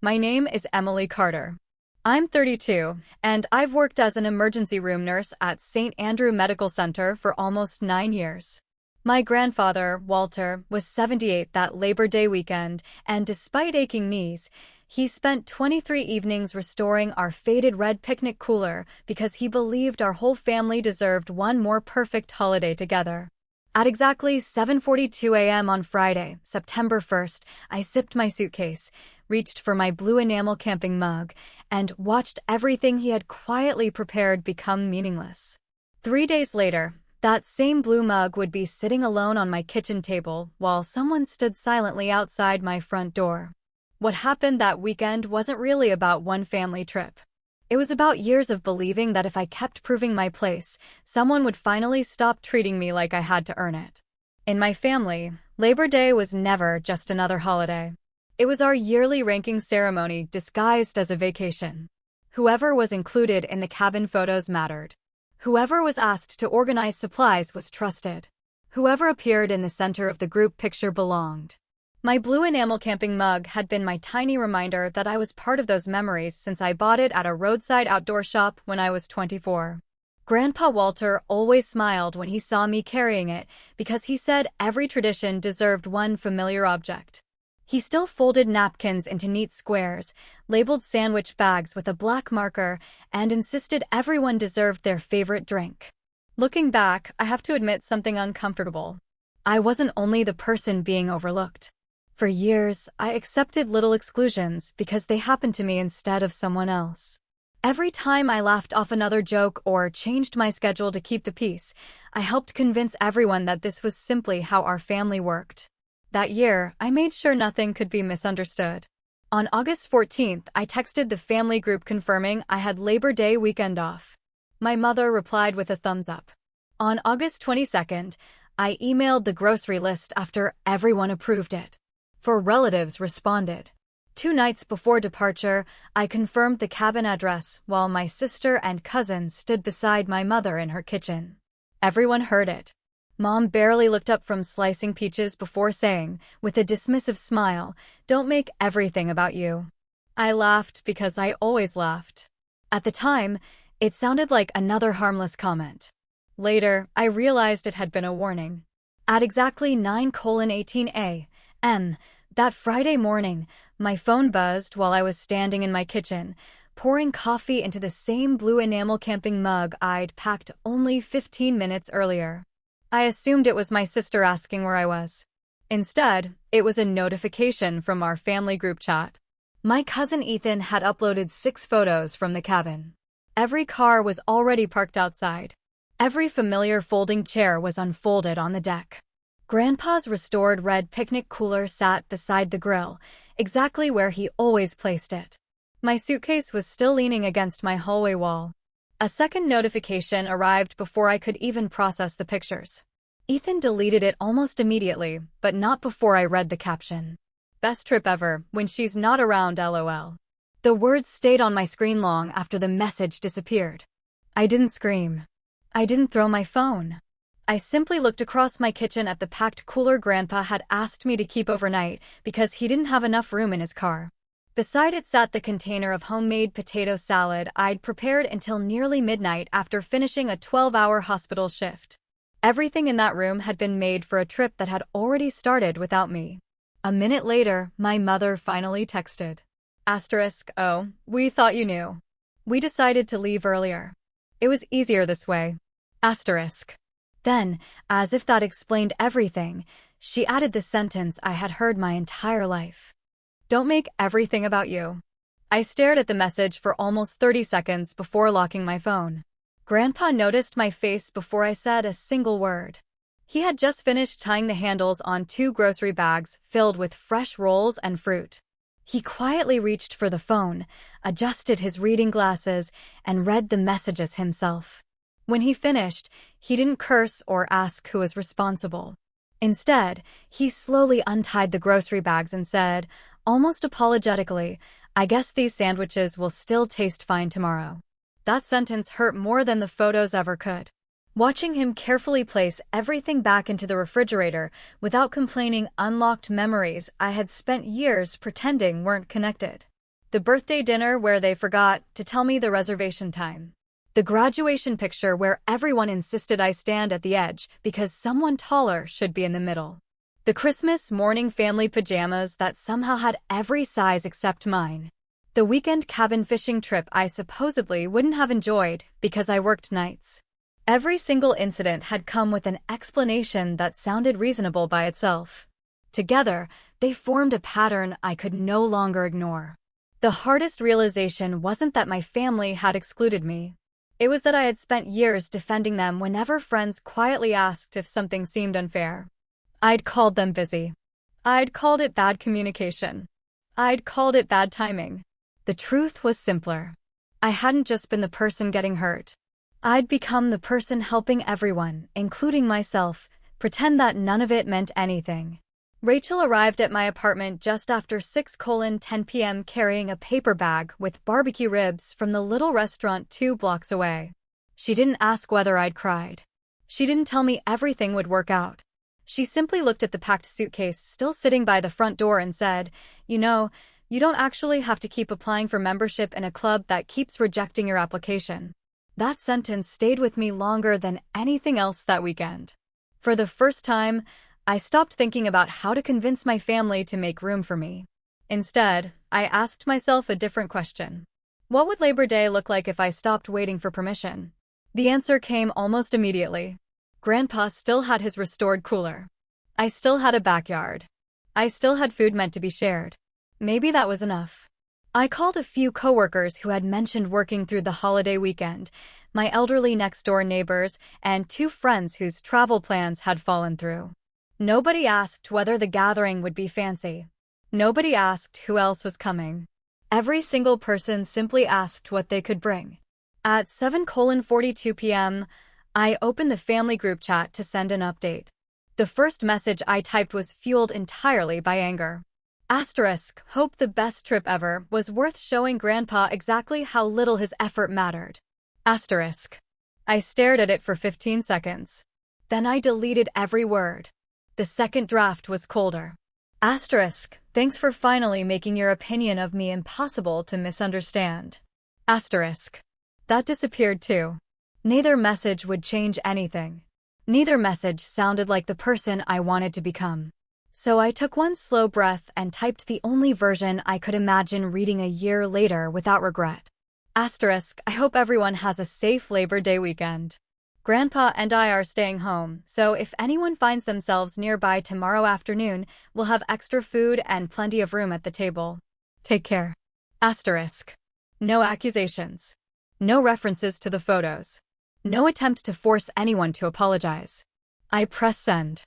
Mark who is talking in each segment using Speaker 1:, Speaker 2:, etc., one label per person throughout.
Speaker 1: My name is Emily Carter. I'm 32, and I've worked as an emergency room nurse at St. Andrew Medical Center for almost 9 years. My grandfather, Walter, was 78 that Labor Day weekend, and despite aching knees, he spent 23 evenings restoring our faded red picnic cooler because he believed our whole family deserved one more perfect holiday together. At exactly 7:42 a.m. on Friday, September 1st, I zipped my suitcase, reached for my blue enamel camping mug, and watched everything he had quietly prepared become meaningless. 3 days later, that same blue mug would be sitting alone on my kitchen table while someone stood silently outside my front door. What happened that weekend wasn't really about one family trip. It was about years of believing that if I kept proving my place, someone would finally stop treating me like I had to earn it. In my family, Labor Day was never just another holiday. It was our yearly ranking ceremony disguised as a vacation. Whoever was included in the cabin photos mattered. Whoever was asked to organize supplies was trusted. Whoever appeared in the center of the group picture belonged. My blue enamel camping mug had been my tiny reminder that I was part of those memories since I bought it at a roadside outdoor shop when I was 24. Grandpa Walter always smiled when he saw me carrying it because he said every tradition deserved one familiar object. He still folded napkins into neat squares, labeled sandwich bags with a black marker, and insisted everyone deserved their favorite drink. Looking back, I have to admit something uncomfortable. I wasn't only the person being overlooked. For years, I accepted little exclusions because they happened to me instead of someone else. Every time I laughed off another joke or changed my schedule to keep the peace, I helped convince everyone that this was simply how our family worked. That year, I made sure nothing could be misunderstood. On August 14th, I texted the family group confirming I had Labor Day weekend off. My mother replied with a thumbs up. On August 22nd, I emailed the grocery list after everyone approved it. 4 relatives responded. 2 nights before departure, I confirmed the cabin address while my sister and cousin stood beside my mother in her kitchen. Everyone heard it. Mom barely looked up from slicing peaches before saying, with a dismissive smile, "Don't make everything about you." I laughed because I always laughed. At the time, it sounded like another harmless comment. Later, I realized it had been a warning. At exactly 9:18 a.m., that Friday morning, my phone buzzed while I was standing in my kitchen, pouring coffee into the same blue enamel camping mug I'd packed only 15 minutes earlier. I assumed it was my sister asking where I was. Instead, it was a notification from our family group chat. My cousin Ethan had uploaded 6 photos from the cabin. Every car was already parked outside. Every familiar folding chair was unfolded on the deck. Grandpa's restored red picnic cooler sat beside the grill, exactly where he always placed it. My suitcase was still leaning against my hallway wall. A second notification arrived before I could even process the pictures. Ethan deleted it almost immediately, but not before I read the caption. "Best trip ever, when she's not around, LOL." The words stayed on my screen long after the message disappeared. I didn't scream. I didn't throw my phone. I simply looked across my kitchen at the packed cooler Grandpa had asked me to keep overnight because he didn't have enough room in his car. Beside it sat the container of homemade potato salad I'd prepared until nearly midnight after finishing a 12-hour hospital shift. Everything in that room had been made for a trip that had already started without me. A minute later, my mother finally texted. "Oh, we thought you knew. We decided to leave earlier. It was easier this way. Asterisk." Then, as if that explained everything, she added the sentence I had heard my entire life. "Don't make everything about you." I stared at the message for almost 30 seconds before locking my phone. Grandpa noticed my face before I said a single word. He had just finished tying the handles on 2 grocery bags filled with fresh rolls and fruit. He quietly reached for the phone, adjusted his reading glasses, and read the messages himself. When he finished, he didn't curse or ask who was responsible. Instead, he slowly untied the grocery bags and said, almost apologetically, "I guess these sandwiches will still taste fine tomorrow." That sentence hurt more than the photos ever could. Watching him carefully place everything back into the refrigerator without complaining unlocked memories I had spent years pretending weren't connected. The birthday dinner where they forgot to tell me the reservation time. The graduation picture where everyone insisted I stand at the edge because someone taller should be in the middle. The Christmas morning family pajamas that somehow had every size except mine. The weekend cabin fishing trip I supposedly wouldn't have enjoyed because I worked nights. Every single incident had come with an explanation that sounded reasonable by itself. Together, they formed a pattern I could no longer ignore. The hardest realization wasn't that my family had excluded me. It was that I had spent years defending them whenever friends quietly asked if something seemed unfair. I'd called them busy. I'd called it bad communication. I'd called it bad timing. The truth was simpler. I hadn't just been the person getting hurt. I'd become the person helping everyone, including myself, pretend that none of it meant anything. Rachel arrived at my apartment just after 6:10 p.m. carrying a paper bag with barbecue ribs from the little restaurant 2 blocks away. She didn't ask whether I'd cried. She didn't tell me everything would work out. She simply looked at the packed suitcase still sitting by the front door and said, "You know, you don't actually have to keep applying for membership in a club that keeps rejecting your application." That sentence stayed with me longer than anything else that weekend. For the first time, I stopped thinking about how to convince my family to make room for me. Instead, I asked myself a different question. What would Labor Day look like if I stopped waiting for permission? The answer came almost immediately. Grandpa still had his restored cooler. I still had a backyard. I still had food meant to be shared. Maybe that was enough. I called a few coworkers who had mentioned working through the holiday weekend, my elderly next-door neighbors, and 2 friends whose travel plans had fallen through. Nobody asked whether the gathering would be fancy. Nobody asked who else was coming. Every single person simply asked what they could bring. At 7:42 p.m., I opened the family group chat to send an update. The first message I typed was fueled entirely by anger. Asterisk, hope the best trip ever was worth showing Grandpa exactly how little his effort mattered. Asterisk. I stared at it for 15 seconds. Then I deleted every word. The second draft was colder. Asterisk, thanks for finally making your opinion of me impossible to misunderstand. Asterisk. That disappeared too. Neither message would change anything. Neither message sounded like the person I wanted to become. So I took one slow breath and typed the only version I could imagine reading a year later without regret. Asterisk, I hope everyone has a safe Labor Day weekend. Grandpa and I are staying home, so if anyone finds themselves nearby tomorrow afternoon, we'll have extra food and plenty of room at the table. Take care. Asterisk. No accusations. No references to the photos. No attempt to force anyone to apologize. I press send.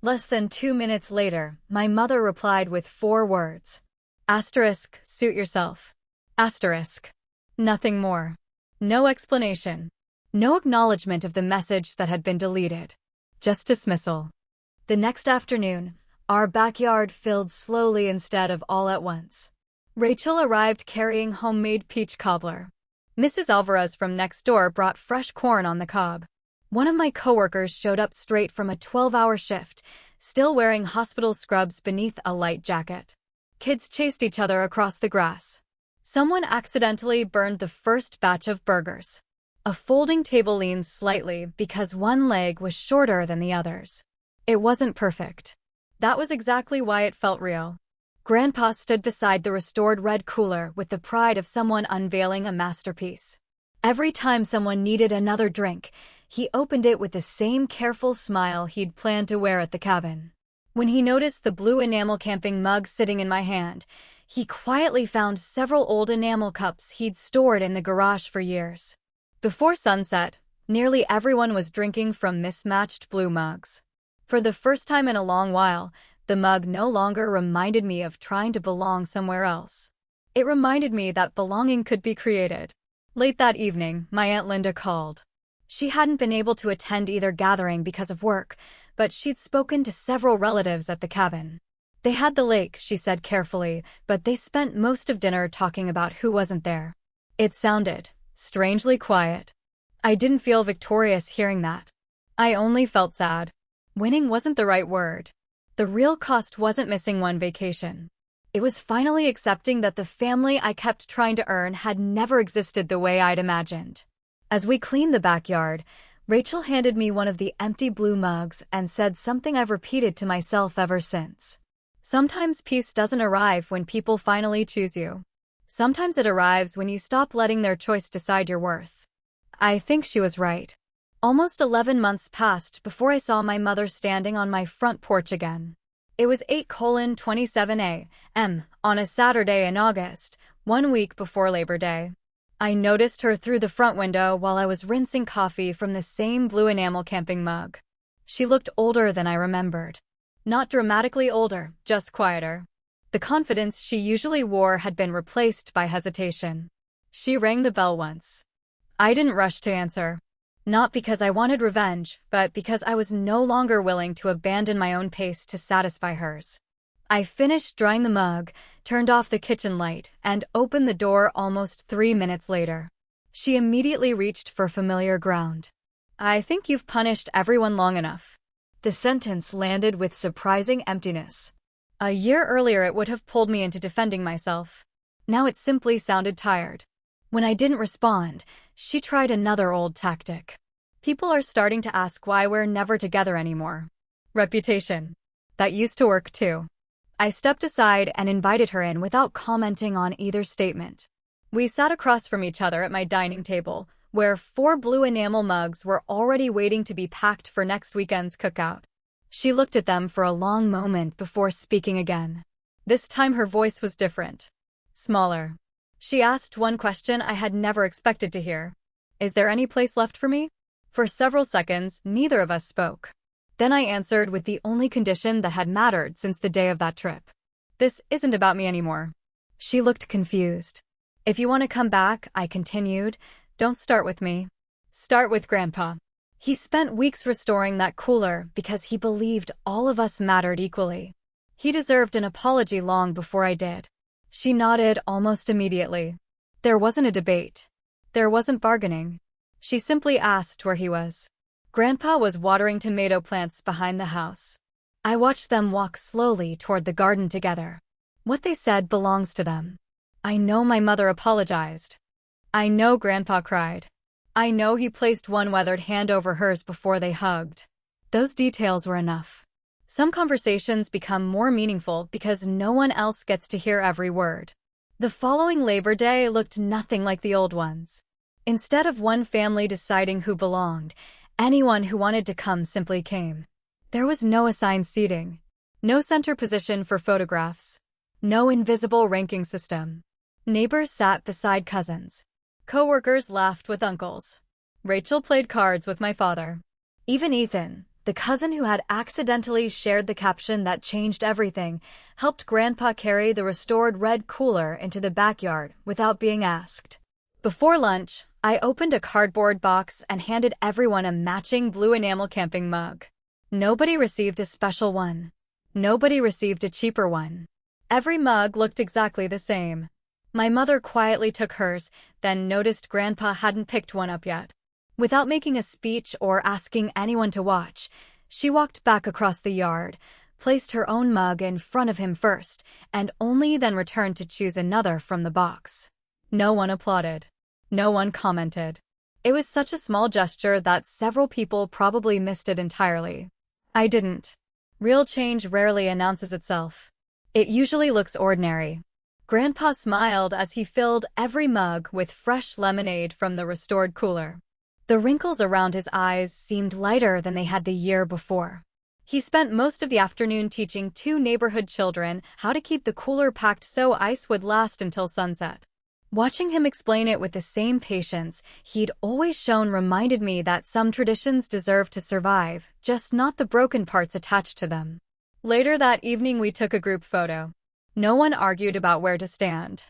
Speaker 1: Less than 2 minutes later, my mother replied with 4 words. Asterisk, suit yourself. Asterisk. Nothing more. No explanation. No acknowledgement of the message that had been deleted. Just dismissal. The next afternoon, our backyard filled slowly instead of all at once. Rachel arrived carrying homemade peach cobbler. Mrs. Alvarez from next door brought fresh corn on the cob. One of my coworkers showed up straight from a 12-hour shift, still wearing hospital scrubs beneath a light jacket. Kids chased each other across the grass. Someone accidentally burned the first batch of burgers. A folding table leaned slightly because one leg was shorter than the others. It wasn't perfect. That was exactly why it felt real. Grandpa stood beside the restored red cooler with the pride of someone unveiling a masterpiece. Every time someone needed another drink, he opened it with the same careful smile he'd planned to wear at the cabin. When he noticed the blue enamel camping mug sitting in my hand, he quietly found several old enamel cups he'd stored in the garage for years. Before sunset, nearly everyone was drinking from mismatched blue mugs. For the first time in a long while, the mug no longer reminded me of trying to belong somewhere else. It reminded me that belonging could be created. Late that evening, my Aunt Linda called. She hadn't been able to attend either gathering because of work, but she'd spoken to several relatives at the cabin. They had the lake, she said carefully, but they spent most of dinner talking about who wasn't there. It sounded strangely quiet. I didn't feel victorious hearing that. I only felt sad. Winning wasn't the right word. The real cost wasn't missing one vacation. It was finally accepting that the family I kept trying to earn had never existed the way I'd imagined. As we cleaned the backyard, Rachel handed me one of the empty blue mugs and said something I've repeated to myself ever since. Sometimes peace doesn't arrive when people finally choose you. Sometimes it arrives when you stop letting their choice decide your worth. I think she was right. Almost 11 months passed before I saw my mother standing on my front porch again. It was 8:27 a.m. on a Saturday in August, 1 week before Labor Day. I noticed her through the front window while I was rinsing coffee from the same blue enamel camping mug. She looked older than I remembered. Not dramatically older, just quieter. The confidence she usually wore had been replaced by hesitation. She rang the bell once. I didn't rush to answer. Not because I wanted revenge, but because I was no longer willing to abandon my own pace to satisfy hers. I finished drying the mug, turned off the kitchen light, and opened the door almost 3 minutes later. She immediately reached for familiar ground. "I think you've punished everyone long enough." The sentence landed with surprising emptiness. A year earlier it would have pulled me into defending myself. Now it simply sounded tired. When I didn't respond, she tried another old tactic. "People are starting to ask why we're never together anymore." Reputation. That used to work too. I stepped aside and invited her in without commenting on either statement. We sat across from each other at my dining table, where 4 blue enamel mugs were already waiting to be packed for next weekend's cookout. She looked at them for a long moment before speaking again. This time her voice was different. Smaller. She asked one question I had never expected to hear. "Is there any place left for me?" For several seconds, neither of us spoke. Then I answered with the only condition that had mattered since the day of that trip. "This isn't about me anymore." She looked confused. "If you want to come back," I continued, "don't start with me. Start with Grandpa. He spent weeks restoring that cooler because he believed all of us mattered equally. He deserved an apology long before I did." She nodded almost immediately. There wasn't a debate. There wasn't bargaining. She simply asked where he was. Grandpa was watering tomato plants behind the house. I watched them walk slowly toward the garden together. What they said belongs to them. I know my mother apologized. I know Grandpa cried. I know he placed one weathered hand over hers before they hugged. Those details were enough. Some conversations become more meaningful because no one else gets to hear every word. The following Labor Day looked nothing like the old ones. Instead of one family deciding who belonged, anyone who wanted to come simply came. There was no assigned seating, no center position for photographs, no invisible ranking system. Neighbors sat beside cousins. Coworkers laughed with uncles. Rachel played cards with my father. Even Ethan, the cousin who had accidentally shared the caption that changed everything, helped Grandpa carry the restored red cooler into the backyard without being asked. Before lunch, I opened a cardboard box and handed everyone a matching blue enamel camping mug. Nobody received a special one. Nobody received a cheaper one. Every mug looked exactly the same. My mother quietly took hers, then noticed Grandpa hadn't picked one up yet. Without making a speech or asking anyone to watch, she walked back across the yard, placed her own mug in front of him first, and only then returned to choose another from the box. No one applauded. No one commented. It was such a small gesture that several people probably missed it entirely. I didn't. Real change rarely announces itself. It usually looks ordinary. Grandpa smiled as he filled every mug with fresh lemonade from the restored cooler. The wrinkles around his eyes seemed lighter than they had the year before. He spent most of the afternoon teaching 2 neighborhood children how to keep the cooler packed so ice would last until sunset. Watching him explain it with the same patience he'd always shown reminded me that some traditions deserve to survive, just not the broken parts attached to them. Later that evening we took a group photo. No one argued about where to stand.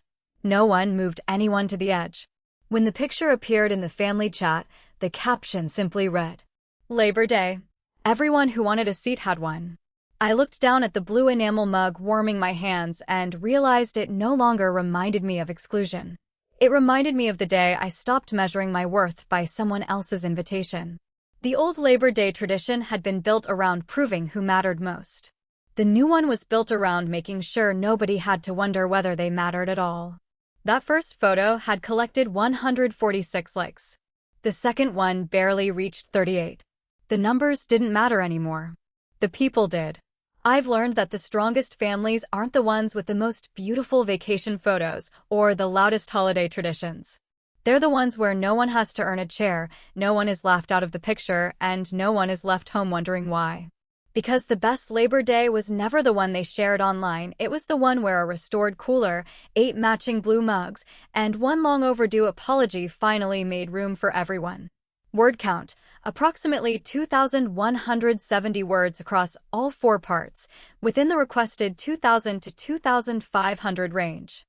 Speaker 1: No one moved anyone to the edge. When the picture appeared in the family chat, the caption simply read, "Labor Day. Everyone who wanted a seat had one." I looked down at the blue enamel mug warming my hands and realized it no longer reminded me of exclusion. It reminded me of the day I stopped measuring my worth by someone else's invitation. The old Labor Day tradition had been built around proving who mattered most. The new one was built around making sure nobody had to wonder whether they mattered at all. That first photo had collected 146 likes. The second one barely reached 38. The numbers didn't matter anymore. The people did. I've learned that the strongest families aren't the ones with the most beautiful vacation photos or the loudest holiday traditions. They're the ones where no one has to earn a chair, no one is laughed out of the picture, and no one is left home wondering why. Because the best Labor Day was never the one they shared online, it was the one where a restored cooler, 8 matching blue mugs, and one long overdue apology finally made room for everyone. Word count: approximately 2,170 words across all 4 parts, within the requested 2,000 to 2,500 range.